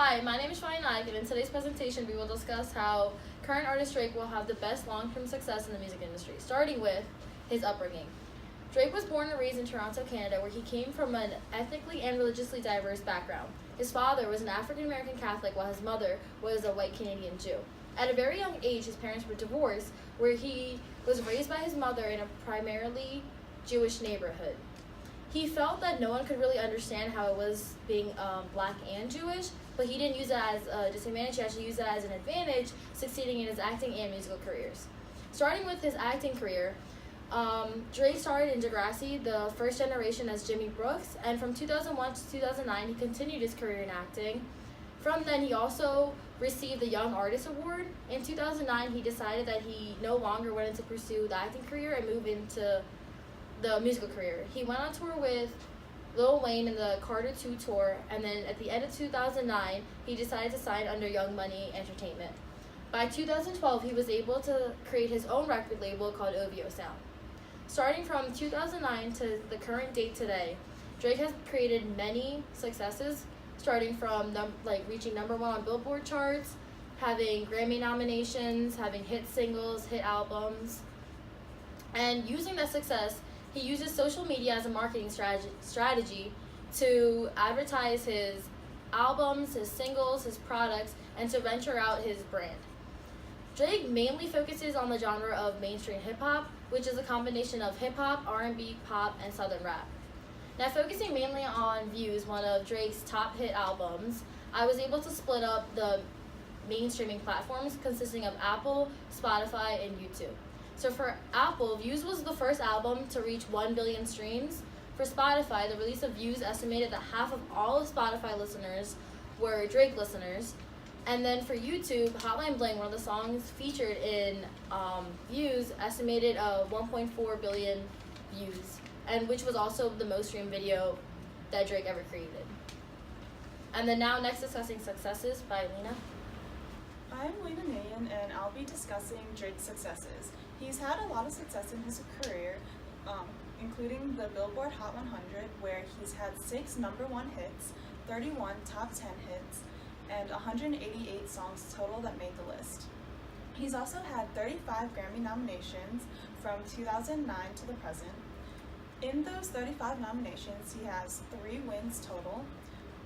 Hi, my name is Shivani, and in today's presentation we will discuss how current artist Drake will have the best long-term success in the music industry, starting with his upbringing. Drake was born and raised in Toronto, Canada, where he came from an ethnically and religiously diverse background. His father was an African-American Catholic, while his mother was a white Canadian Jew. At a very young age, his parents were divorced, where he was raised by his mother in a primarily Jewish neighborhood. He felt that no one could really understand how it was being black and Jewish, but he didn't use it as a disadvantage, he actually used it as an advantage, succeeding in his acting and musical careers. Starting with his acting career, Drake started in Degrassi, the first generation, as Jimmy Brooks, and from 2001 to 2009 he continued his career in acting. From then he also received the Young Artist Award. In 2009 he decided that he no longer wanted to pursue the acting career and move into the musical career. He went on tour with Lil Wayne in the Carter 2 tour, and then at the end of 2009 he decided to sign under Young Money Entertainment. By 2012 he was able to create his own record label called OVO Sound. Starting from 2009 to the current date today, Drake has created many successes, starting from reaching #1 on Billboard charts, having Grammy nominations, having hit singles, hit albums, and using that success, he uses social media as a marketing strategy to advertise his albums, his singles, his products, and to venture out his brand. Drake mainly focuses on the genre of mainstream hip-hop, which is a combination of hip-hop, R&B, pop, and southern rap. Now, focusing mainly on Views, one of Drake's top hit albums, I was able to split up the mainstreaming platforms consisting of Apple, Spotify, and YouTube. So for Apple, Views was the first album to reach 1 billion streams. For Spotify, the release of Views estimated that half of all of Spotify listeners were Drake listeners. And then for YouTube, Hotline Bling, one of the songs featured in Views, estimated 1.4 billion views, and which was also the most streamed video that Drake ever created. And then now next discussing successes by Lena. I'm Lena, and I'll be discussing Drake's successes. He's had a lot of success in his career, including the Billboard Hot 100, where he's had 6 #1 hits, 31 top 10 hits, and 188 songs total that made the list. He's also had 35 Grammy nominations from 2009 to the present. In those 35 nominations, he has 3 wins total,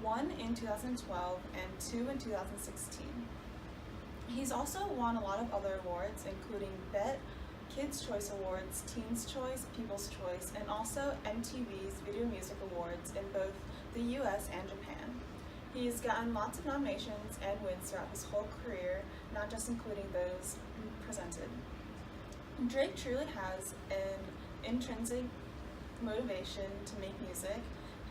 1 in 2012 and 2 in 2016. He's also won a lot of other awards, including BET, Kids' Choice Awards, Teen's Choice, People's Choice, and also MTV's Video Music Awards in both the US and Japan. He's gotten lots of nominations and wins throughout his whole career, not just including those presented. Drake truly has an intrinsic motivation to make music,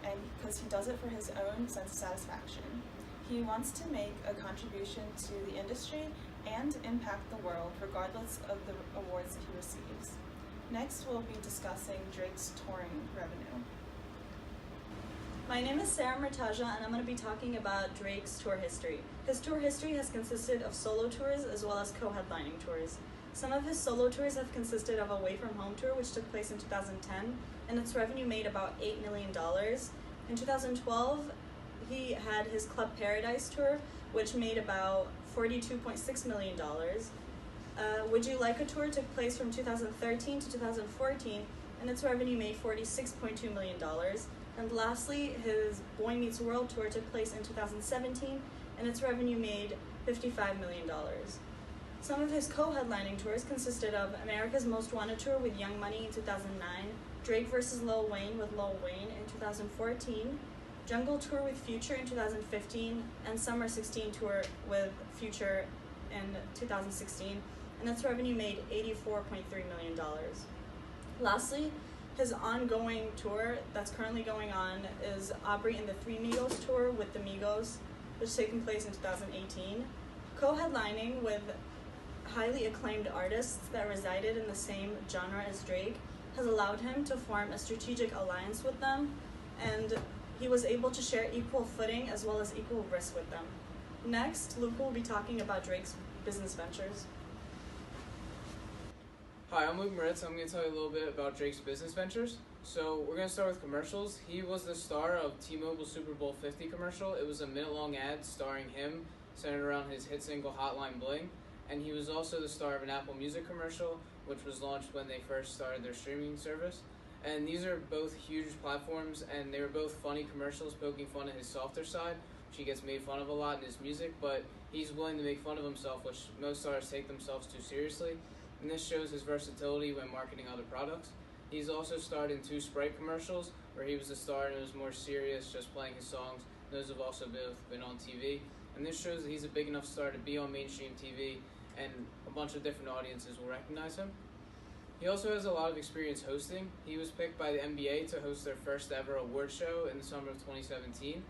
and because he does it for his own sense of satisfaction. He wants to make a contribution to the industry and impact the world, regardless of the awards that he receives. Next, we'll be discussing Drake's touring revenue. My name is Sara Murtaja, and I'm going to be talking about Drake's tour history. His tour history has consisted of solo tours as well as co-headlining tours. Some of his solo tours have consisted of Away From Home tour, which took place in 2010, and its revenue made about $8 million. In 2012, he had his Club Paradise tour, which made about $42.6 million. Would You Like a tour took place from 2013 to 2014, and its revenue made $46.2 million. And lastly, his Boy Meets World tour took place in 2017, and its revenue made $55 million. Some of his co-headlining tours consisted of America's Most Wanted tour with Young Money in 2009, Drake vs. Lil Wayne with Lil Wayne in 2014, Jungle Tour with Future in 2015, and Summer 16 tour with Future in 2016, and its revenue made $84.3 million. Lastly, his ongoing tour that's currently going on is Aubrey and the Three Migos tour with the Migos, which is taking place in 2018. Co-headlining with highly acclaimed artists that resided in the same genre as Drake has allowed him to form a strategic alliance with them, and he was able to share equal footing as well as equal risk with them. Next, Luke will be talking about Drake's business ventures. Hi, I'm Luke Moritz. I'm going to tell you a little bit about Drake's business ventures. So we're going to start with commercials. He was the star of T-Mobile Super Bowl 50 commercial. It was a minute-long ad starring him, centered around his hit single Hotline Bling. And he was also the star of an Apple Music commercial, which was launched when they first started their streaming service. And these are both huge platforms, and they were both funny commercials poking fun at his softer side, which he gets made fun of a lot in his music, but he's willing to make fun of himself, which most artists take themselves too seriously. And this shows his versatility when marketing other products. He's also starred in 2 Sprite commercials, where he was the star and it was more serious, just playing his songs. Those have also both been on TV. And this shows that he's a big enough star to be on mainstream TV, and a bunch of different audiences will recognize him. He also has a lot of experience hosting. He was picked by the NBA to host their first ever award show in the summer of 2017.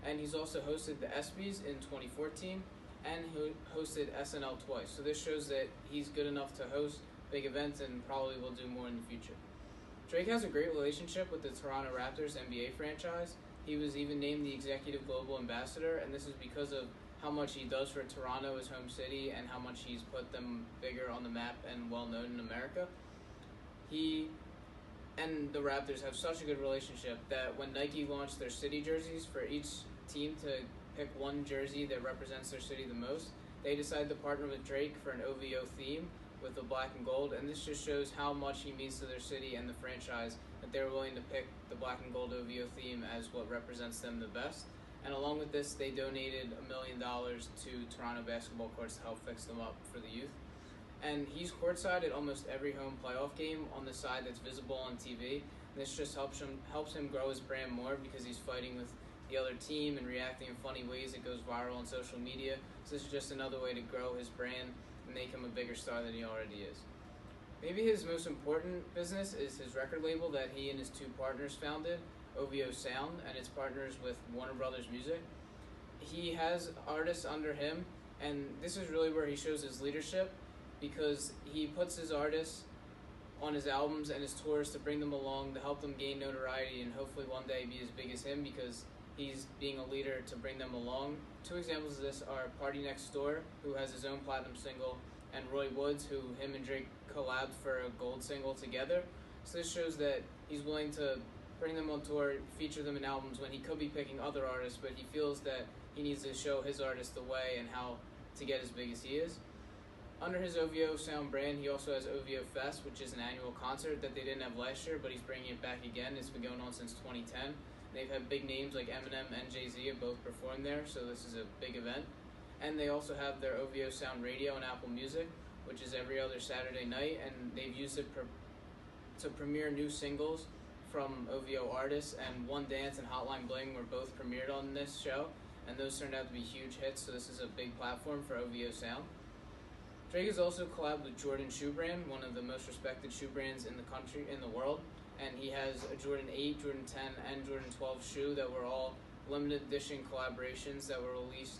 And he's also hosted the ESPYs in 2014, and he hosted SNL twice. So this shows that he's good enough to host big events and probably will do more in the future. Drake has a great relationship with the Toronto Raptors NBA franchise. He was even named the Executive Global Ambassador, and this is because of how much he does for Toronto, his home city, and how much he's put them bigger on the map and well known in America. He and the Raptors have such a good relationship that when Nike launched their city jerseys for each team to pick one jersey that represents their city the most, they decided to partner with Drake for an OVO theme with the black and gold, and this just shows how much he means to their city and the franchise that they're willing to pick the black and gold OVO theme as what represents them the best. And along with this, they donated $1 million to Toronto basketball courts to help fix them up for the youth. And he's courtside at almost every home playoff game on the side that's visible on TV. And this just helps him grow his brand more because he's fighting with the other team and reacting in funny ways that goes viral on social media. So this is just another way to grow his brand and make him a bigger star than he already is. Maybe his most important business is his record label that he and his 2 partners founded, OVO Sound, and it's partners with Warner Brothers Music. He has artists under him, and this is really where he shows his leadership because he puts his artists on his albums and his tours to bring them along, to help them gain notoriety and hopefully one day be as big as him because he's being a leader to bring them along. 2 examples of this are Party Next Door, who has his own platinum single, and Roy Woods, who him and Drake collabed for a gold single together. So this shows that he's willing to bring them on tour, feature them in albums when he could be picking other artists, but he feels that he needs to show his artist the way and how to get as big as he is. Under his OVO Sound brand, he also has OVO Fest, which is an annual concert that they didn't have last year, but he's bringing it back again. It's been going on since 2010. They've had big names like Eminem and Jay-Z have both performed there, so this is a big event. And they also have their OVO Sound Radio on Apple Music, which is every other Saturday night, and they've used it to premiere new singles from OVO artists, and One Dance and Hotline Bling were both premiered on this show, and those turned out to be huge hits, so this is a big platform for OVO Sound. Drake has also collabed with Jordan Shoe Brand, one of the most respected shoe brands in the country, in the world, and he has a Jordan 8, Jordan 10, and Jordan 12 shoe that were all limited edition collaborations that were released.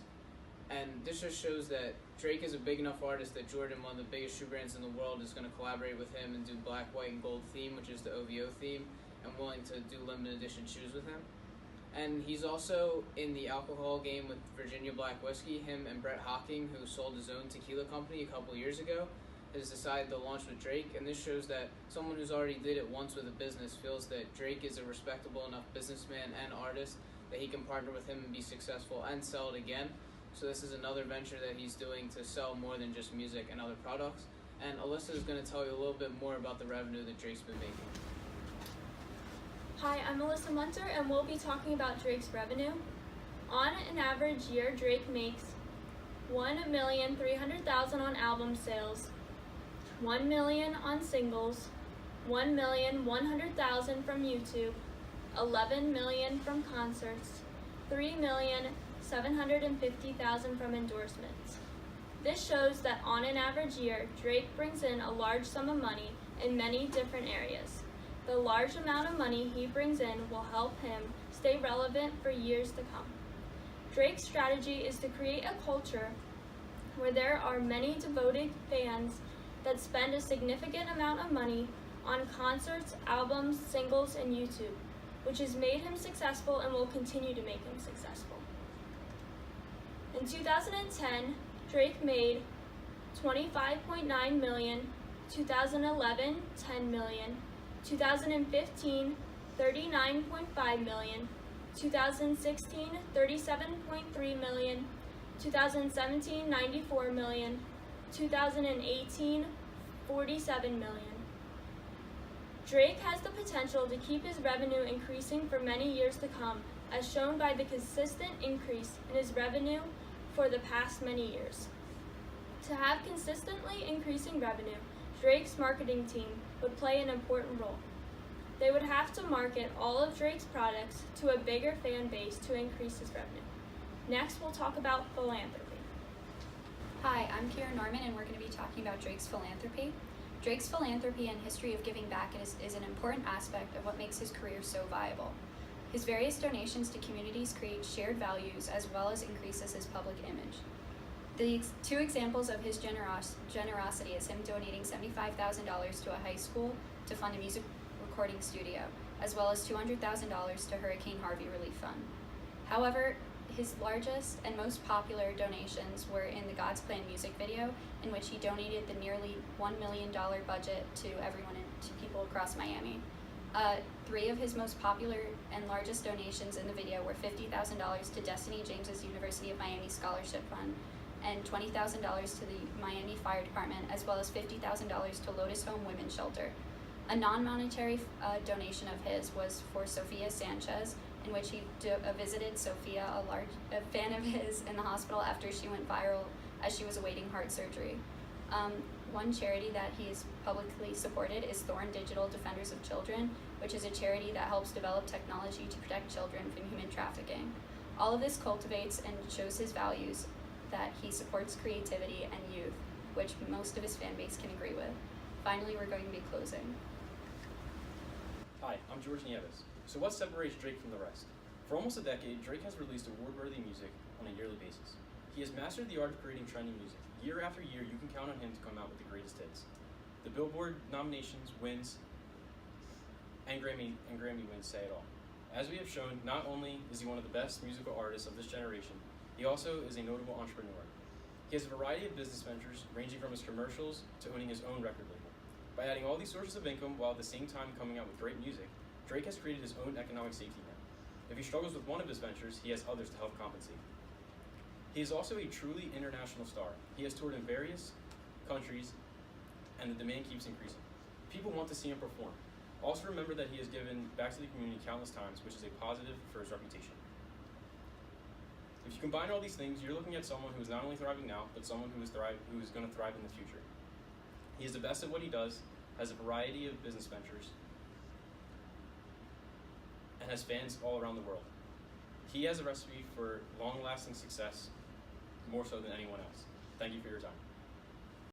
And this just shows that Drake is a big enough artist that Jordan, one of the biggest shoe brands in the world, is going to collaborate with him and do black, white, and gold theme, which is the OVO theme, and willing to do limited edition shoes with him. And he's also in the alcohol game with Virginia Black Whiskey. Him and Brett Hocking, who sold his own tequila company a couple years ago, has decided to launch with Drake. And this shows that someone who's already did it once with a business feels that Drake is a respectable enough businessman and artist that he can partner with him and be successful and sell it again. So this is another venture that he's doing to sell more than just music and other products. And Alyssa is going to tell you a little bit more about the revenue that Drake's been making. Hi, I'm Alyssa Munter, and we'll be talking about Drake's revenue. On an average year, Drake makes $1,300,000 on album sales, $1 million on singles, $1,100,000 from YouTube, $11 million from concerts, $3,750,000 from endorsements. This shows that on an average year, Drake brings in a large sum of money in many different areas. The large amount of money he brings in will help him stay relevant for years to come. Drake's strategy is to create a culture where there are many devoted fans that spend a significant amount of money on concerts, albums, singles, and YouTube, which has made him successful and will continue to make him successful. In 2010, Drake made $25.9 million, 2011, $10 million, 2015, $39.5 million, 2016, $37.3 million, 2017, $94 million, 2018, $47 million. Drake has the potential to keep his revenue increasing for many years to come, as shown by the consistent increase in his revenue for the past many years. To have consistently increasing revenue, Drake's marketing team would play an important role. They would have to market all of Drake's products to a bigger fan base to increase his revenue. Next, we'll talk about philanthropy. Hi, I'm Kyra Norman, and we're going to be talking about Drake's philanthropy. Drake's philanthropy and history of giving back is an important aspect of what makes his career so viable. His various donations to communities create shared values as well as increases his public image. The two examples of his generosity is him donating $75,000 to a high school to fund a music recording studio, as well as $200,000 to Hurricane Harvey Relief Fund. However, his largest and most popular donations were in the God's Plan music video, in which he donated the nearly $1 million budget to to people across Miami. Three of his most popular and largest donations in the video were $50,000 to Destiny James's University of Miami Scholarship Fund and $20,000 to the Miami Fire Department, as well as $50,000 to Lotus Home Women's Shelter. A non-monetary donation of his was for Sophia Sanchez, in which he visited Sophia, a fan of his, in the hospital after she went viral as she was awaiting heart surgery. One charity that he has publicly supported is Thorn Digital Defenders of Children, which is a charity that helps develop technology to protect children from human trafficking. All of this cultivates and shows his values, that he supports creativity and youth, which most of his fan base can agree with. Finally, we're going to be closing. Hi, I'm Nieves. So what separates Drake from the rest? For almost a decade, Drake has released award-worthy music on a yearly basis. He has mastered the art of creating trending music. Year after year, you can count on him to come out with the greatest hits. The Billboard nominations, wins, and Grammy wins say it all. As we have shown, not only is he one of the best musical artists of this generation, he also is a notable entrepreneur. He has a variety of business ventures, ranging from his commercials to owning his own record label. By adding all these sources of income while at the same time coming out with great music, Drake has created his own economic safety net. If he struggles with one of his ventures, he has others to help compensate. He is also a truly international star. He has toured in various countries, and the demand keeps increasing. People want to see him perform. Also remember that he has given back to the community countless times, which is a positive for his reputation. If you combine all these things, you're looking at someone who is not only thriving now, but someone who is going to thrive in the future. He is the best at what he does, has a variety of business ventures, and has fans all around the world. He has a recipe for long-lasting success, more so than anyone else. Thank you for your time.